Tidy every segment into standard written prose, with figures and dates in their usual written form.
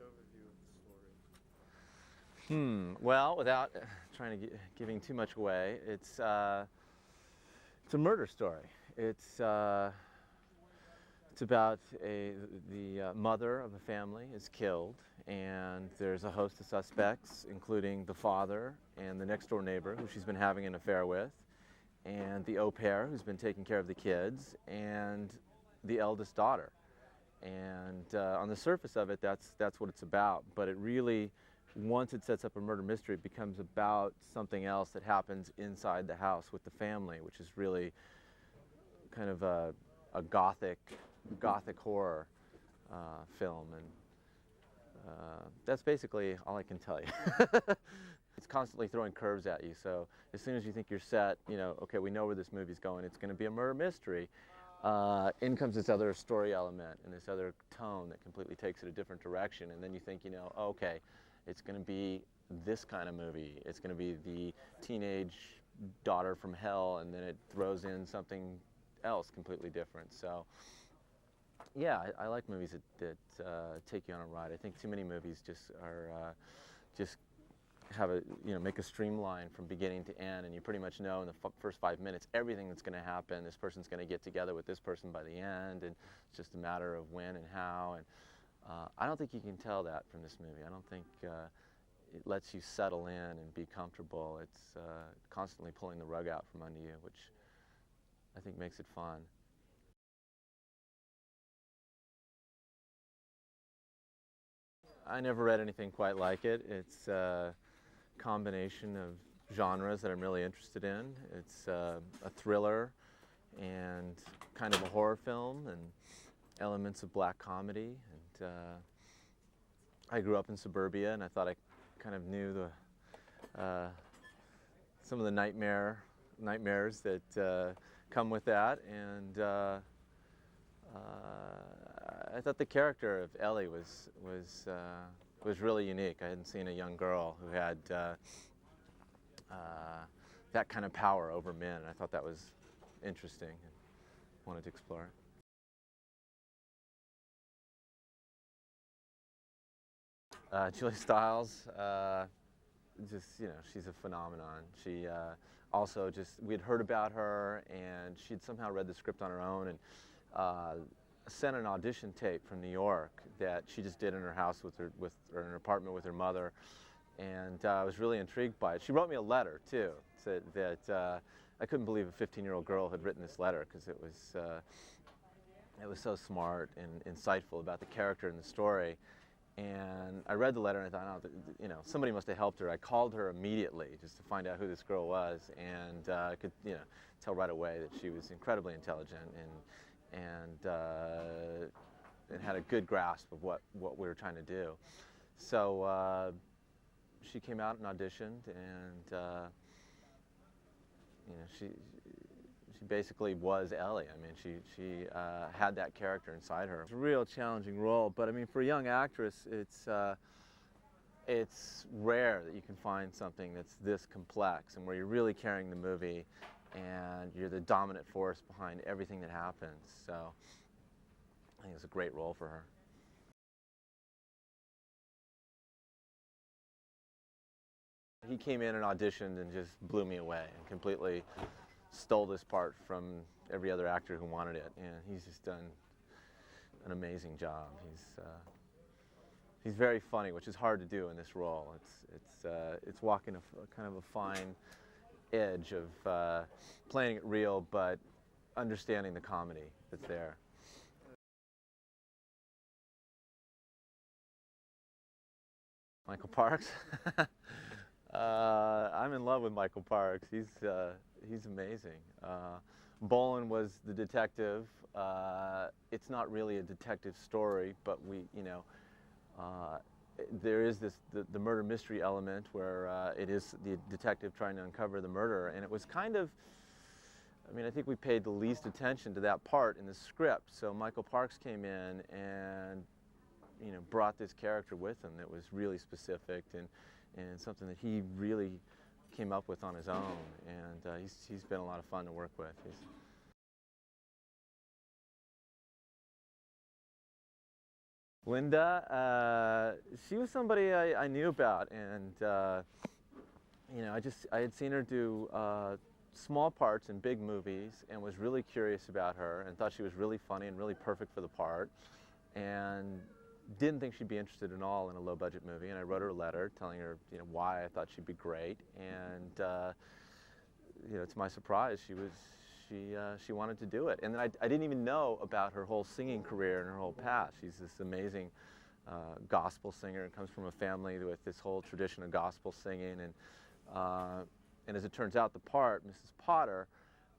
overview of the story? Well, without trying to giving too much away, it's a murder story. It's about the mother of a family is killed, and there's a host of suspects, including the father and the next door neighbor who she's been having an affair with, and the au pair who's been taking care of the kids, and the eldest daughter. And on the surface of it, that's what it's about. But it really, once it sets up a murder mystery, it becomes about something else that happens inside the house with the family, which is really kind of a gothic horror film, and that's basically all I can tell you. It's constantly throwing curves at you, so as soon as you think you're set, you know, okay, we know where this movie's going, it's going to be a murder mystery. In comes this other story element and this other tone that completely takes it a different direction, and then you think, you know, okay, it's going to be this kind of movie. It's going to be the teenage daughter from hell, and then it throws in something else completely different. So yeah, I like movies that take you on a ride. I think too many movies just are just have a, you know, make a streamline from beginning to end, and you pretty much know in the first 5 minutes everything that's going to happen. This person's going to get together with this person by the end, and it's just a matter of when and how. And I don't think you can tell that from this movie. I don't think it lets you settle in and be comfortable. It's constantly pulling the rug out from under you, which I think makes it fun. I never read anything quite like it. It's a combination of genres that I'm really interested in. It's a thriller and kind of a horror film and elements of black comedy. And I grew up in suburbia, and I thought I kind of knew some of the nightmares that come with that. And I thought the character of Ellie was really unique. I hadn't seen a young girl who had that kind of power over men, and I thought that was interesting and wanted to explore it. Julia Stiles, just, you know, she's a phenomenon. She also just, we'd heard about her, and she'd somehow read the script on her own, and sent an audition tape from New York that she just did in her house or in her apartment with her mother, and I was really intrigued by it. She wrote me a letter too, said that I couldn't believe a 15-year-old girl had written this letter, because it was so smart and insightful about the character and the story. And I read the letter and I thought, oh, you know, somebody must have helped her. I called her immediately just to find out who this girl was, and I could, you know, tell right away that she was incredibly intelligent and had a good grasp of what we were trying to do. So she came out and auditioned, and you know, she basically was Ellie. I mean, she had that character inside her. It's a real challenging role, but I mean, for a young actress, it's rare that you can find something that's this complex and where you're really carrying the movie and you're the dominant force behind everything that happens. So I think it's a great role for her. He came in and auditioned and just blew me away and completely stole this part from every other actor who wanted it, and he's just done an amazing job. He's very funny, which is hard to do in this role. It's walking a kind of a fine edge of playing it real, but understanding the comedy that's there. Michael Parks. I'm in love with Michael Parks. He's amazing. Bolin was the detective. It's not really a detective story, but there is the murder mystery element where it is the detective trying to uncover the murder, and it was kind of, I mean, I think we paid the least attention to that part in the script. So Michael Parks came in and, you know, brought this character with him that was really specific and something that he really came up with on his own, and he's been a lot of fun to work with. Linda, she was somebody I knew about, and you know, I had seen her do small parts in big movies, and was really curious about her, and thought she was really funny and really perfect for the part, and didn't think she'd be interested at all in a low-budget movie. And I wrote her a letter telling her, you know, why I thought she'd be great, and you know, to my surprise, she wanted to do it. And then I didn't even know about her whole singing career and her whole past. She's this amazing gospel singer, and comes from a family with this whole tradition of gospel singing. And as it turns out, the part, Mrs. Potter,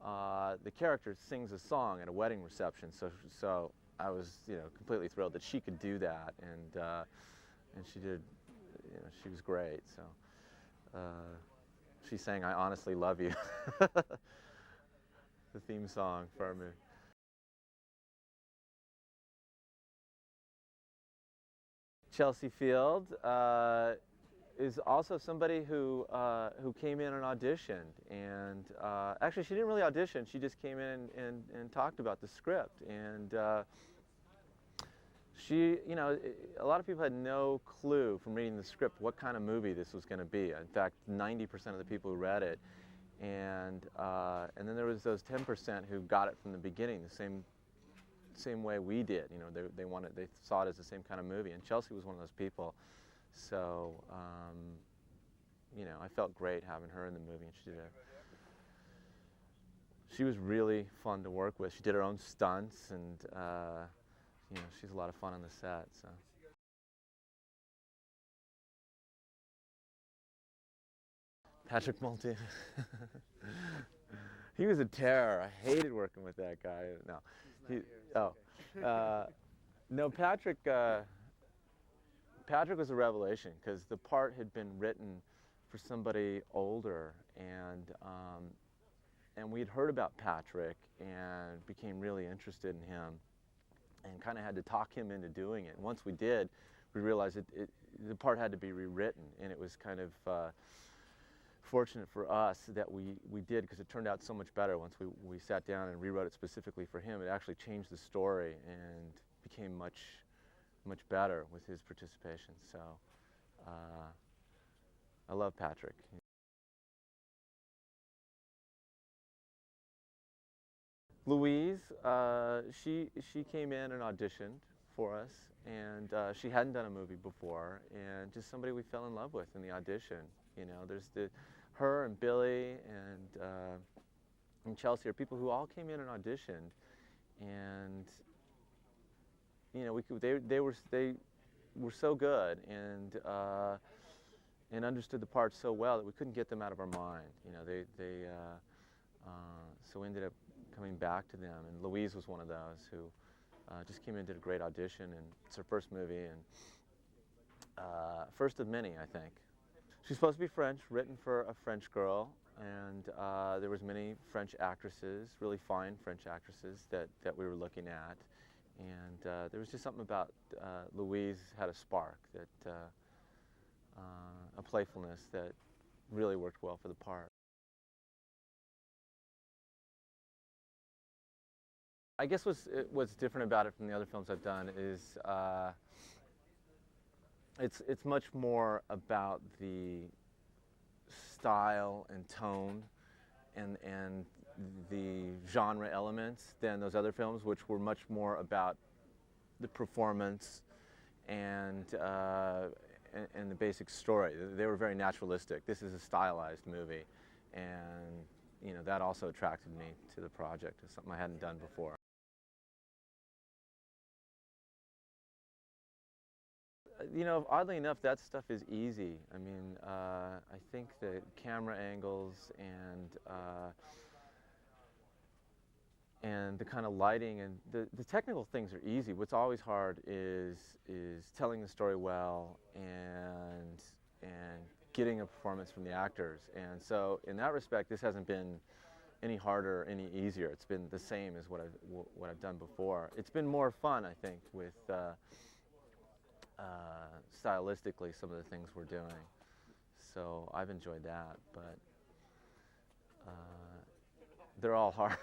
the character sings a song at a wedding reception. So I was, you know, completely thrilled that she could do that, and she did. You know, she was great. So she sang "I Honestly Love You," the theme song for our movie. Chelsea Field is also somebody who came in and auditioned, and actually she didn't really audition. She just came in and talked about the script, and she, you know, a lot of people had no clue from reading the script what kind of movie this was going to be. In fact, 90% of the people who read it, and then there was those 10% who got it from the beginning, the same way we did. You know, they saw it as the same kind of movie, and Chelsea was one of those people. So, you know, I felt great having her in the movie, and she was really fun to work with. She did her own stunts, and you know, she's a lot of fun on the set. So. Patrick Multi. He was a terror. I hated working with that guy. No, no, Patrick. Patrick was a revelation, because the part had been written for somebody older, and we'd heard about Patrick and became really interested in him, and kind of had to talk him into doing it. And once we did, we realized the part had to be rewritten, and it was kind of fortunate for us that we did, because it turned out so much better once we sat down and rewrote it specifically for him. It actually changed the story and became much better with his participation. So I love Patrick. Louise, she came in and auditioned for us, and she hadn't done a movie before, and just somebody we fell in love with in the audition. You know, there's her and Billy and Chelsea are people who all came in and auditioned, and you know, they were so good, and understood the part so well that we couldn't get them out of our mind. You know, so we ended up coming back to them, and Louise was one of those who just came in and did a great audition, and it's her first movie, and first of many, I think. She's supposed to be French, written for a French girl, and there was many French actresses, really fine French actresses that we were looking at. And there was just something about Louise had a spark, that a playfulness that really worked well for the part. I guess what's different about it from the other films I've done is it's much more about the style and tone and the genre elements than those other films, which were much more about the performance and the basic story. They were very naturalistic. This is a stylized movie, and you know, that also attracted me to the project. It's something I hadn't done before. You know, oddly enough, that stuff is easy. I mean, I think the camera angles and the kind of lighting and the technical things are easy. What's always hard is telling the story well and getting a performance from the actors. And so, in that respect, this hasn't been any harder, any easier. It's been the same as what I've done before. It's been more fun, I think, with stylistically some of the things we're doing. So I've enjoyed that, but they're all hard.